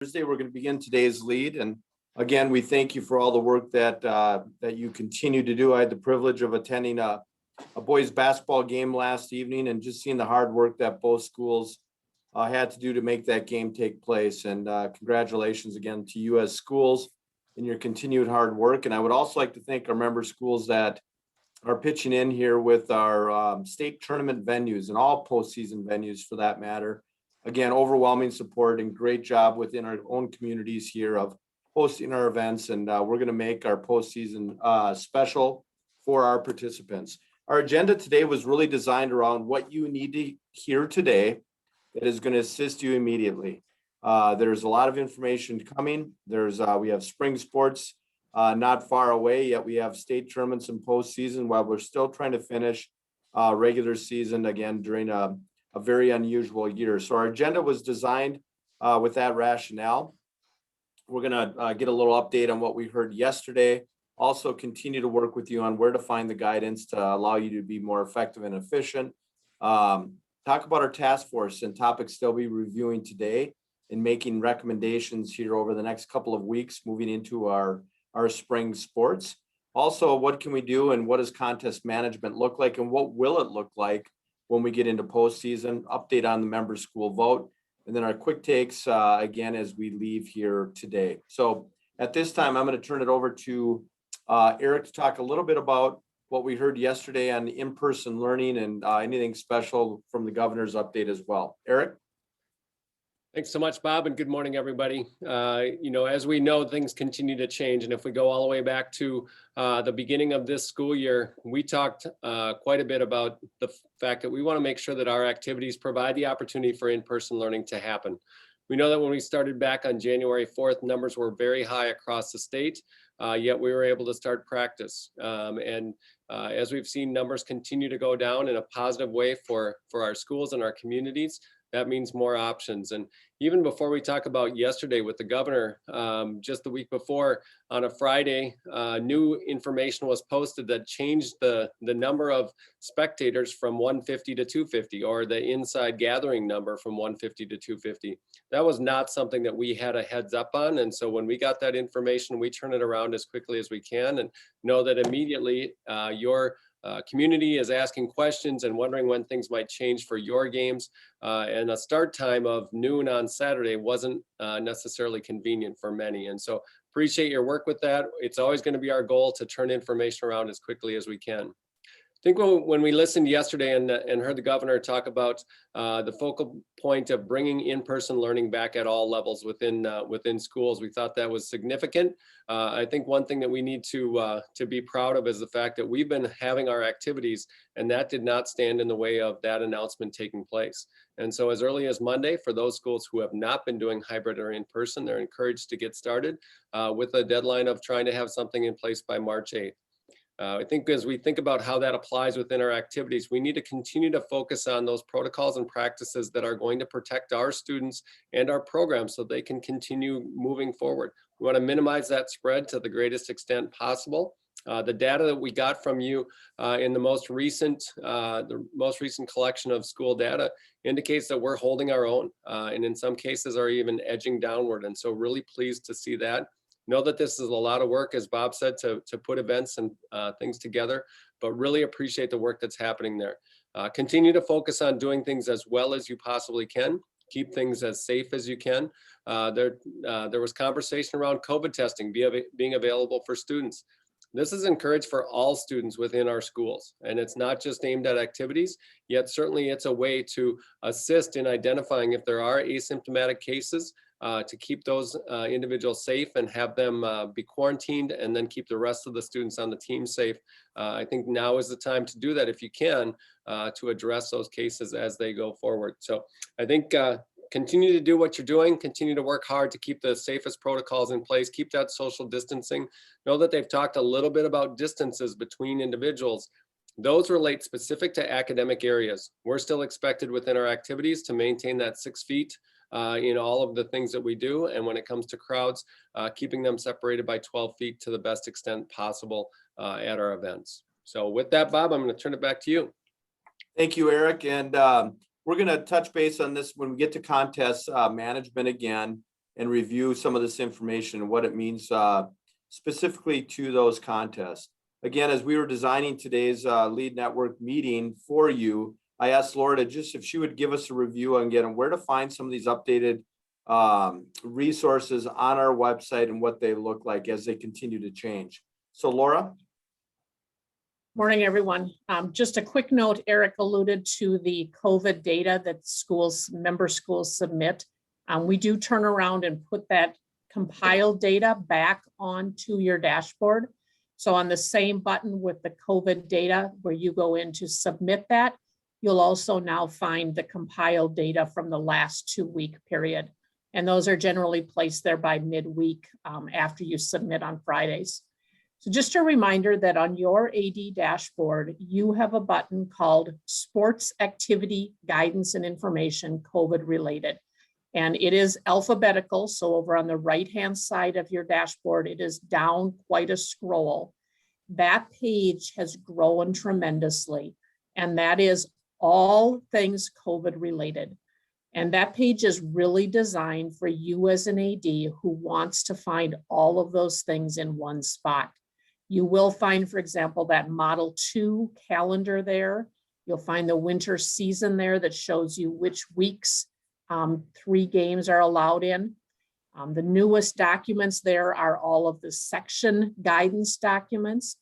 Thursday, we're going to begin today's lead. And again, we thank you for all the work that you continue to do. I had the privilege of attending a boys basketball game last evening and just seeing the hard work that both schools had to do to make that game take place. And congratulations again to you as schools in your continued hard work. And I would also like to thank our member schools that are pitching in here with our state tournament venues and all postseason venues for that matter. Again, overwhelming support and great job within our own communities here of hosting our events. And we're going to make our postseason special for our participants. Our agenda today was really designed around what you need to hear today that is going to assist you immediately. There's a lot of information coming. We have spring sports not far away, yet we have state tournaments and postseason while we're still trying to finish regular season again during a very unusual year. So our agenda was designed with that rationale. We're gonna get a little update on what we heard yesterday. Also continue to work with you on where to find the guidance to allow you to be more effective and efficient. Talk about our task force and topics they'll be reviewing today and making recommendations here over the next couple of weeks moving into our spring sports. Also, what can we do and what does contest management look like and what will it look like when we get into postseason? Update on the member school vote, and then our quick takes again as we leave here today. So at this time, I'm going to turn it over to Eric to talk a little bit about what we heard yesterday on in-person learning and anything special from the governor's update as well. Eric? Thanks so much, Bob, and good morning, everybody. As we know, things continue to change. And if we go all the way back to the beginning of this school year, we talked quite a bit about the fact that we want to make sure that our activities provide the opportunity for in-person learning to happen. We know that when we started back on January 4th, numbers were very high across the state, yet we were able to start practice. As we've seen numbers continue to go down in a positive way for our schools and our communities, that means more options. And even before we talk about yesterday with the governor, just the week before on a Friday, new information was posted that changed the number of spectators from 150 to 250, or the inside gathering number from 150 to 250. That was not something that we had a heads up on. And so when we got that information, we turn it around as quickly as we can and know that immediately your community is asking questions and wondering when things might change for your games. And a start time of noon on Saturday wasn't necessarily convenient for many. And so appreciate your work with that. It's always going to be our goal to turn information around as quickly as we can. I think when we listened yesterday and heard the governor talk about the focal point of bringing in-person learning back at all levels within schools, we thought that was significant. I think one thing that we need to be proud of is the fact that we've been having our activities, and that did not stand in the way of that announcement taking place. And so as early as Monday, for those schools who have not been doing hybrid or in-person, they're encouraged to get started with a deadline of trying to have something in place by March 8th. I think as we think about how that applies within our activities, we need to continue to focus on those protocols and practices that are going to protect our students and our programs so they can continue moving forward. We want to minimize that spread to the greatest extent possible. The data that we got from you in the most recent collection of school data indicates that we're holding our own, and in some cases are even edging downward. And so really pleased to see that. Know that this is a lot of work, as Bob said, to put events and things together, but really appreciate the work that's happening there. Continue to focus on doing things as well as you possibly can. Keep things as safe as you can. There was conversation around COVID testing being available for students. This is encouraged for all students within our schools, and it's not just aimed at activities, yet certainly it's a way to assist in identifying if there are asymptomatic cases, to keep those individuals safe and have them be quarantined, and then keep the rest of the students on the team safe. I think now is the time to do that if you can, to address those cases as they go forward. So I think continue to do what you're doing, continue to work hard to keep the safest protocols in place, keep that social distancing. Know that they've talked a little bit about distances between individuals. Those relate specific to academic areas. We're still expected within our activities to maintain that 6 feet in all of the things that we do. And when it comes to crowds, keeping them separated by 12 feet to the best extent possible at our events. So with that, Bob, I'm going to turn it back to you. Thank you, Eric. And we're going to touch base on this when we get to contest management again. and review some of this information and what it means specifically to those contests. Again, as we were designing today's Lead Network meeting for you, I asked Laura to just, if she would give us a review on getting where to find some of these updated resources on our website and what they look like as they continue to change. So Laura? Morning, everyone. Just a quick note, Eric alluded to the COVID data that member schools submit. We do turn around and put that compiled data back onto your dashboard. So on the same button with the COVID data where you go in to submit that, you'll also now find the compiled data from the last 2-week period. And those are generally placed there by midweek after you submit on Fridays. So just a reminder that on your AD dashboard, you have a button called Sports Activity Guidance and Information COVID related. And it is alphabetical. So over on the right-hand side of your dashboard, it is down quite a scroll. That page has grown tremendously. And that is all things COVID related. And that page is really designed for you as an AD who wants to find all of those things in one spot. You will find, for example, that Model 2 calendar there. You'll find the winter season there that shows you which weeks 3 games are allowed in. The newest documents there are all of the section guidance documents.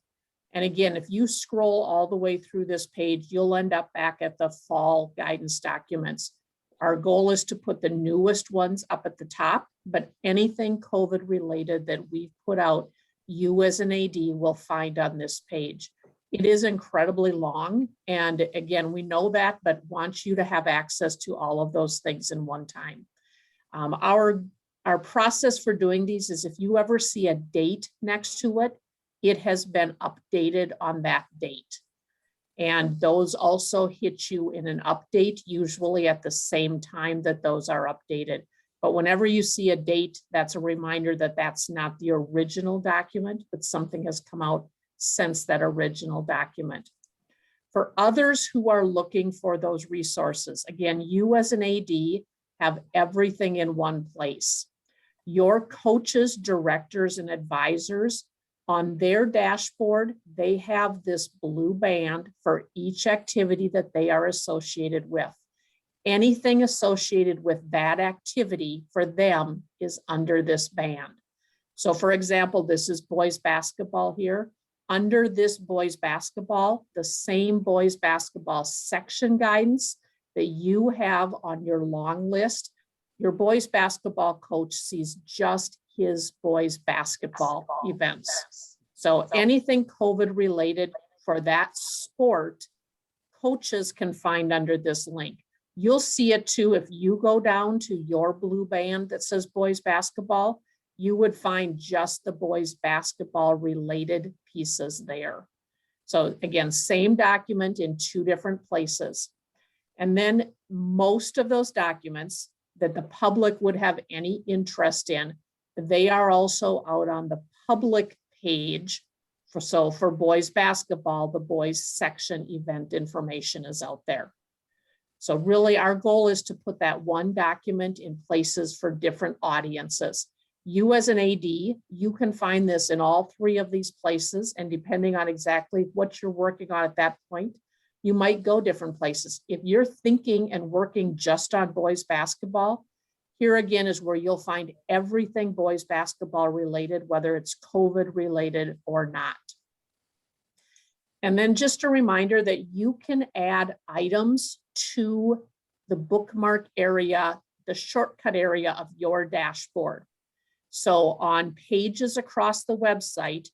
And again, if you scroll all the way through this page, you'll end up back at the fall guidance documents. Our goal is to put the newest ones up at the top, but anything COVID related that we've put out, you as an AD will find on this page. It is incredibly long. And again, we know that, but want you to have access to all of those things in one time. Our process for doing these is if you ever see a date next to it, it has been updated on that date. And those also hit you in an update, usually at the same time that those are updated. But whenever you see a date, that's a reminder that that's not the original document, but something has come out since that original document. For others who are looking for those resources, again, you as an AD have everything in one place. Your coaches, directors, and advisors on their dashboard, they have this blue band for each activity that they are associated with. Anything associated with that activity for them is under this band. So for example, this is boys basketball here. Under this boys basketball, the same boys basketball section guidance that you have on your long list, your boys basketball coach sees just his boys basketball events. So anything COVID related for that sport, coaches can find under this link. You'll see it too if you go down to your blue band that says boys basketball, you would find just the boys basketball related pieces there. So again, same document in 2 different places. And then most of those documents that the public would have any interest in, they are also out on the public page. For boys basketball, the boys section event information is out there. So really our goal is to put that one document in places for different audiences. You as an AD, you can find this in all 3 of these places, and depending on exactly what you're working on at that point, you might go different places. If you're thinking and working just on boys basketball, here again is where you'll find everything boys basketball related, whether it's COVID related or not. And then just a reminder that you can add items to the bookmark area, the shortcut area of your dashboard. So on pages across the website,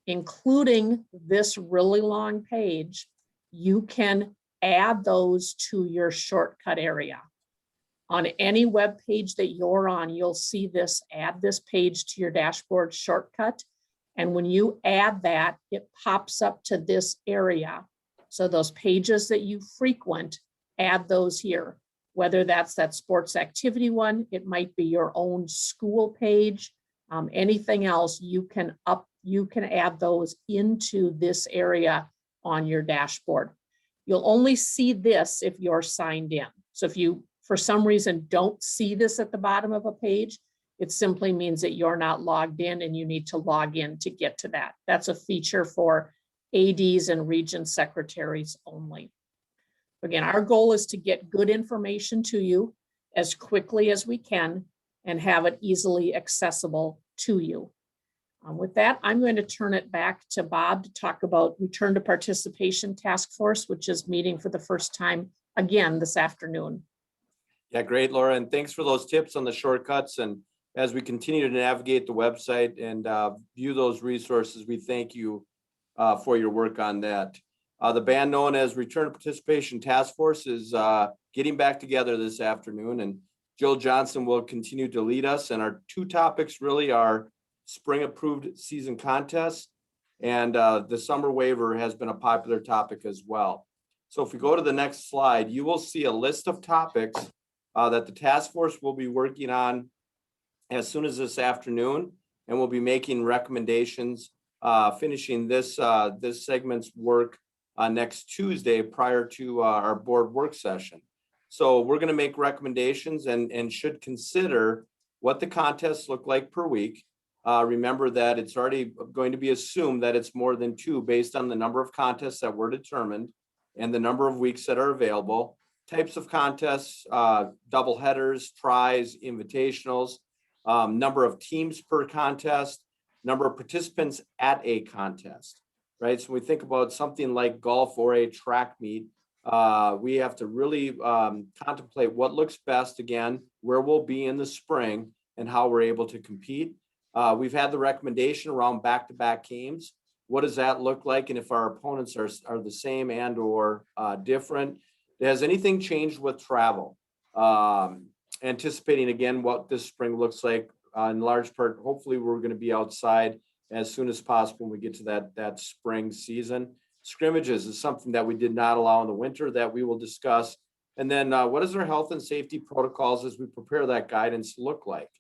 including this really long page, you can add those to your shortcut area. On any web page that you're on, you'll see this, add this page to your dashboard shortcut. And when you add that, it pops up to this area. So those pages that you frequent, add those here. Whether that's that sports activity one, it might be your own school page, anything else, you can add those into this area on your dashboard. You'll only see this if you're signed in. So if you, for some reason, don't see this at the bottom of a page, It simply means that you're not logged in and you need to log in to get to that. That's a feature for ADs and region secretaries only. Again, our goal is to get good information to you as quickly as we can and have it easily accessible to you. With that, I'm going to turn it back to Bob to talk about Return to Participation Task Force, which is meeting for the first time again this afternoon. Yeah, great, Laura. And thanks for those tips on the shortcuts. And as we continue to navigate the website and view those resources, we thank you for your work on that. The band known as Return to Participation Task Force is getting back together this afternoon, and Jill Johnson will continue to lead us. And our two topics really are spring approved season contests, and the summer waiver has been a popular topic as well. So if we go to the next slide, you will see a list of topics that the task force will be working on as soon as this afternoon, and we'll be making recommendations, finishing this segment's work next Tuesday prior to our board work session. So we're going to make recommendations and should consider what the contests look like per week. Remember that it's already going to be assumed that it's more than 2 based on the number of contests that were determined and the number of weeks that are available. Types of contests, double headers, tries, invitationals, number of teams per contest, number of participants at a contest, right? So when we think about something like golf or a track meet, we have to really contemplate what looks best, again, where we'll be in the spring and how we're able to compete. We've had the recommendation around back-to-back games. What does that look like? And if our opponents are the same and or different? Has anything changed with travel? Anticipating, again, what this spring looks like in large part, hopefully we're going to be outside as soon as possible when we get to that spring season. Scrimmages is something that we did not allow in the winter that we will discuss. And then what does our health and safety protocols as we prepare that guidance look like?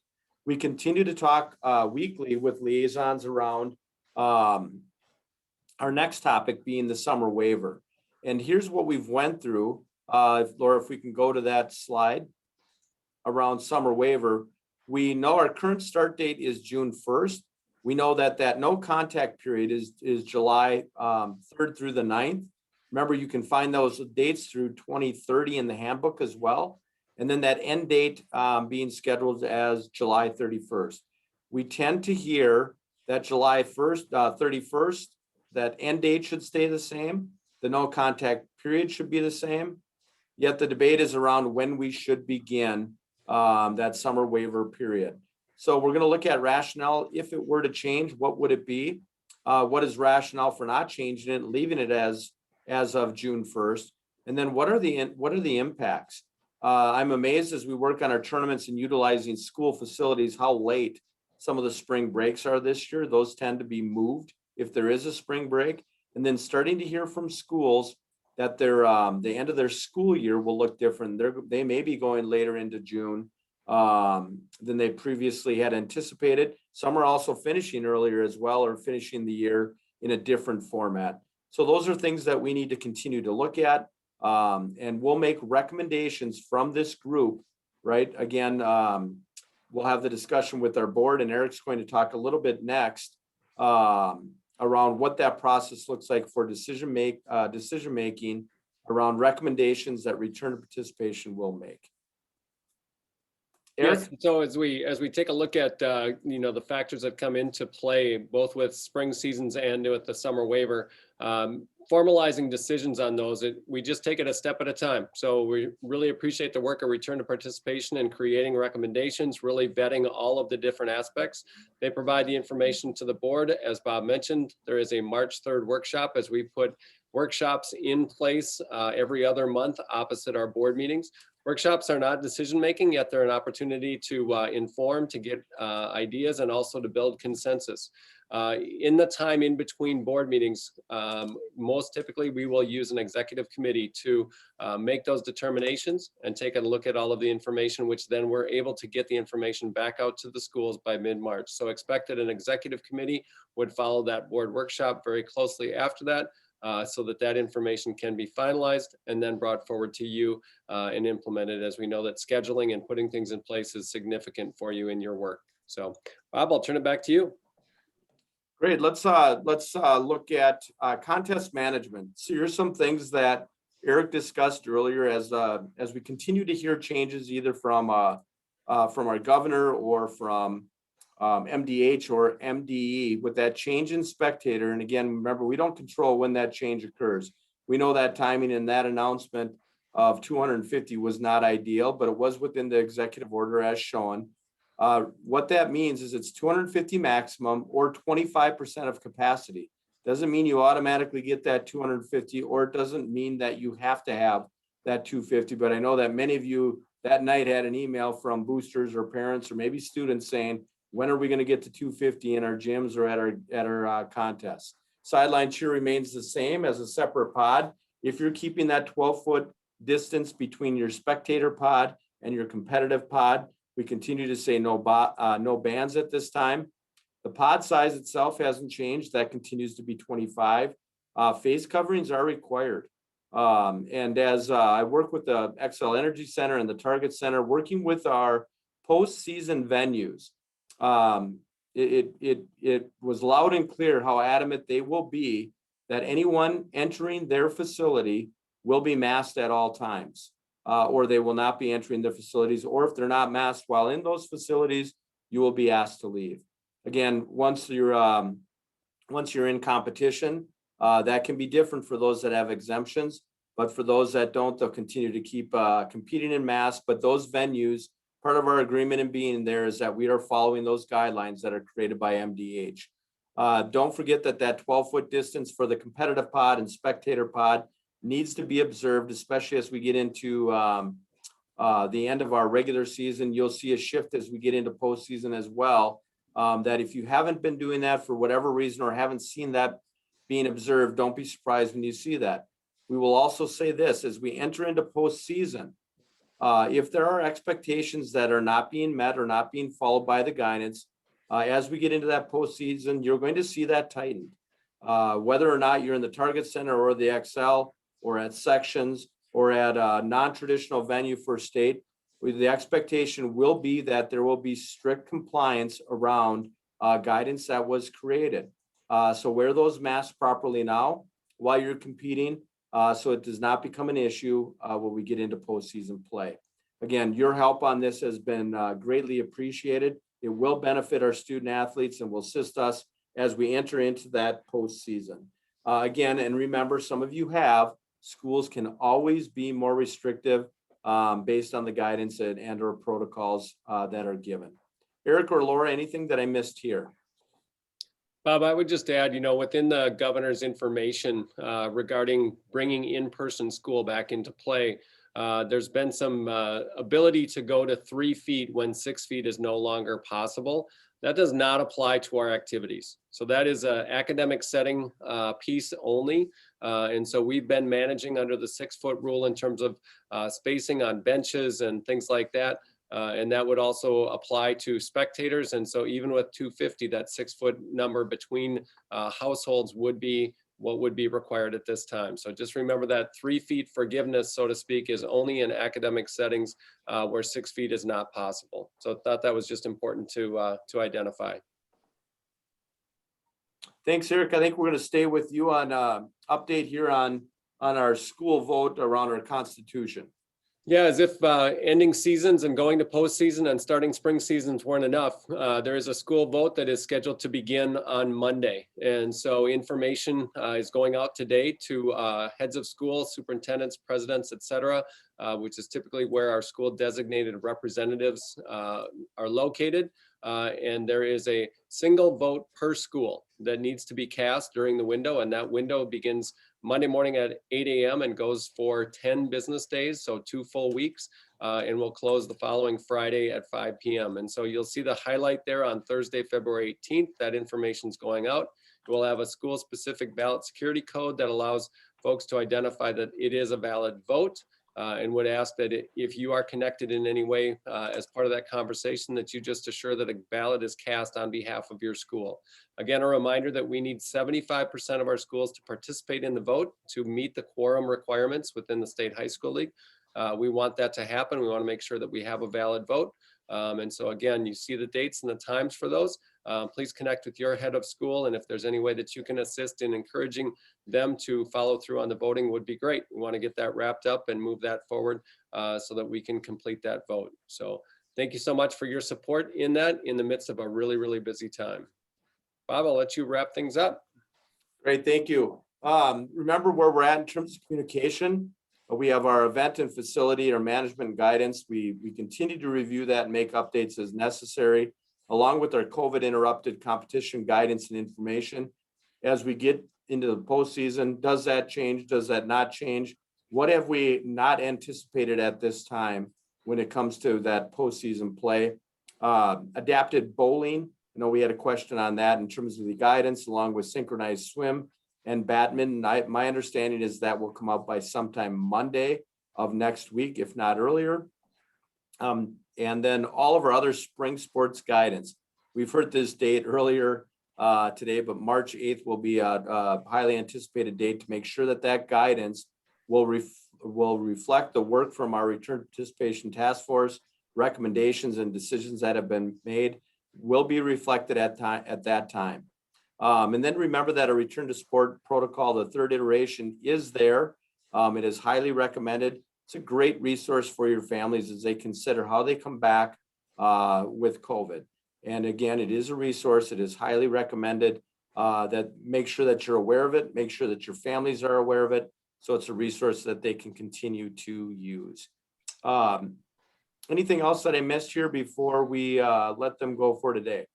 We continue to talk weekly with liaisons around our next topic being the summer waiver. And here's what we've went through. Laura, if we can go to that slide around summer waiver, we know our current start date is June 1st. We know that no contact period is July 3rd through the 9th. Remember, you can find those dates through 2030 in the handbook as well. And then that end date being scheduled as July 31st. We tend to hear that July 31st, that end date should stay the same. The no contact period should be the same. Yet the debate is around when we should begin that summer waiver period. So we're going to look at rationale. If it were to change, what would it be? What is rationale for not changing it, leaving it as of June 1st? And then what are the impacts? I'm amazed as we work on our tournaments and utilizing school facilities, how late some of the spring breaks are this year. Those tend to be moved if there is a spring break. And then starting to hear from schools that the end of their school year will look different. They may be going later into June than they previously had anticipated. Some are also finishing earlier as well, or finishing the year in a different format. So those are things that we need to continue to look at. And we'll make recommendations from this group, right? Again, we'll have the discussion with our board, and Eric's going to talk a little bit next around what that process looks like for decision making around recommendations that return to participation will make. Eric? Yes, so as we take a look at the factors that come into play both with spring seasons and with the summer waiver, formalizing decisions on those, we just take it a step at a time. So we really appreciate the work of Return to Participation and creating recommendations, really vetting all of the different aspects. They provide the information to the board. As Bob mentioned, there is a March 3rd workshop as we put workshops in place every other month opposite our board meetings. Workshops are not decision-making, yet they're an opportunity to inform, to get ideas, and also to build consensus. In the time in between board meetings, most typically we will use an executive committee to make those determinations and take a look at all of the information, which then we're able to get the information back out to the schools by mid-March. So expect that an executive committee would follow that board workshop very closely after that. So that information can be finalized and then brought forward to you and implemented, as we know that scheduling and putting things in place is significant for you in your work. So Bob, I'll turn it back to you. Great. Let's look at contest management. So here's some things that Eric discussed earlier as we continue to hear changes either from our governor or from MDH or MDE with that change in spectator. And again, remember, we don't control when that change occurs. We know that timing and that announcement of 250 was not ideal, but it was within the executive order as shown. What that means is it's 250 maximum or 25% of capacity. Doesn't mean you automatically get that 250, or it doesn't mean that you have to have that 250. But I know that many of you that night had an email from boosters or parents or maybe students saying, when are we going to get to 250 in our gyms or at our contests? Sideline cheer remains the same as a separate pod. If you're keeping that 12-foot distance between your spectator pod and your competitive pod, we continue to say no bands at this time. The pod size itself hasn't changed. That continues to be 25. Face coverings are required. And as I work with the XL Energy Center and the Target Center, working with our postseason venues, it was loud and clear how adamant they will be that anyone entering their facility will be masked at all times, or they will not be entering their facilities, or if they're not masked while in those facilities, you will be asked to leave. Again, once you're in competition, that can be different for those that have exemptions, but for those that don't, they'll continue to keep competing in masks. But those venues, part of our agreement in being there is that we are following those guidelines that are created by MDH. Don't forget that 12-foot distance for the competitive pod and spectator pod needs to be observed, especially as we get into the end of our regular season. You'll see a shift as we get into postseason as well. That if you haven't been doing that for whatever reason or haven't seen that being observed, don't be surprised when you see that. We will also say this, as we enter into postseason, if there are expectations that are not being met or not being followed by the guidance, as we get into that postseason, you're going to see that tightened. Whether or not you're in the Target Center or the XL or at sections or at a non-traditional venue for state, the expectation will be that there will be strict compliance around guidance that was created. So wear those masks properly now while you're competing, so it does not become an issue when we get into postseason play. Again, your help on this has been greatly appreciated. It will benefit our student athletes and will assist us as we enter into that postseason. Again, and remember, some of you schools can always be more restrictive based on the guidance and or protocols that are given. Eric or Laura, anything that I missed here? Bob, I would just add, within the governor's information regarding bringing in-person school back into play, there's been some ability to go to 3 feet when 6 feet is no longer possible. That does not apply to our activities. So that is an academic setting piece only. And so we've been managing under the 6-foot rule in terms of spacing on benches and things like that. And that would also apply to spectators. And so even with 250, that 6-foot number between households would be what would be required at this time. So just remember that 3 feet forgiveness, so to speak, is only in academic settings where 6 feet is not possible. So I thought that was just important to identify. Thanks, Eric. I think we're going to stay with you on update here on our school vote around our Constitution. Yeah, as if ending seasons and going to postseason and starting spring seasons weren't enough, there is a school vote that is scheduled to begin on Monday. And so information is going out today to heads of schools, superintendents, presidents, et cetera, which is typically where our school designated representatives are located. And there is a single vote per school that needs to be cast during the window. And that window begins Monday morning at 8 a.m. and goes for 10 business days, so 2 full weeks, and we'll close the following Friday at 5 p.m. And so you'll see the highlight there on Thursday, February 18th. That information's going out. We'll have a school-specific ballot security code that allows folks to identify that it is a valid vote. And would ask that if you are connected in any way as part of that conversation, that you just assure that a ballot is cast on behalf of your school. Again, a reminder that we need 75% of our schools to participate in the vote to meet the quorum requirements within the State High School League. We want that to happen. We want to make sure that we have a valid vote. And so again, you see the dates and the times for those. Please connect with your head of school, and if there's any way that you can assist in encouraging them to follow through on the voting would be great. We want to get that wrapped up and move that forward so that we can complete that vote. So thank you so much for your support in that in the midst of a really, really busy time. Bob, I'll let you wrap things up. Great, thank you. Remember where we're at in terms of communication. We have our event and facility or management guidance. We continue to review that and make updates as necessary, along with our COVID interrupted competition guidance and information. As we get into the postseason, does that change? Does that not change? What have we not anticipated at this time when it comes to that postseason play? Adapted bowling. I know we had a question on that in terms of the guidance, along with synchronized swim and badminton. My understanding is that will come out by sometime Monday of next week, if not earlier. And then all of our other spring sports guidance. We've heard this date earlier today, but March 8th will be a highly anticipated date to make sure that that guidance will reflect the work from our return participation task force, recommendations and decisions that have been made will be reflected at that time. And then remember that a return to sport protocol, the third iteration, is there. It is highly recommended. It's a great resource for your families as they consider how they come back with COVID. And again, it is a resource. It is highly recommended. That make sure that you're aware of it. Make sure that your families are aware of it. So it's a resource that they can continue to use. Anything else that I missed here before we let them go for today?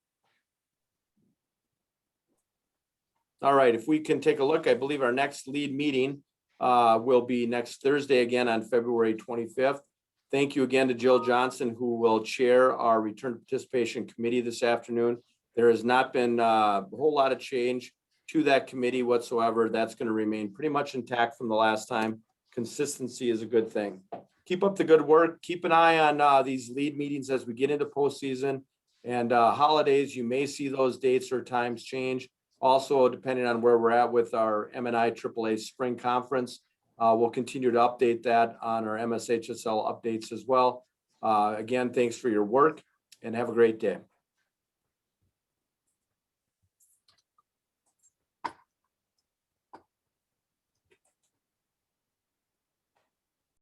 All right, if we can take a look, I believe our next lead meeting will be next Thursday again on February 25th. Thank you again to Jill Johnson, who will chair our return to participation committee this afternoon. There has not been a whole lot of change to that committee whatsoever. That's going to remain pretty much intact from the last time. Consistency is a good thing. Keep up the good work. Keep an eye on these lead meetings as we get into postseason and holidays. You may see those dates or times change. Also, depending on where we're at with our M&I AAA Spring Conference, we'll continue to update that on our MSHSL updates as well. Again, thanks for your work and have a great day.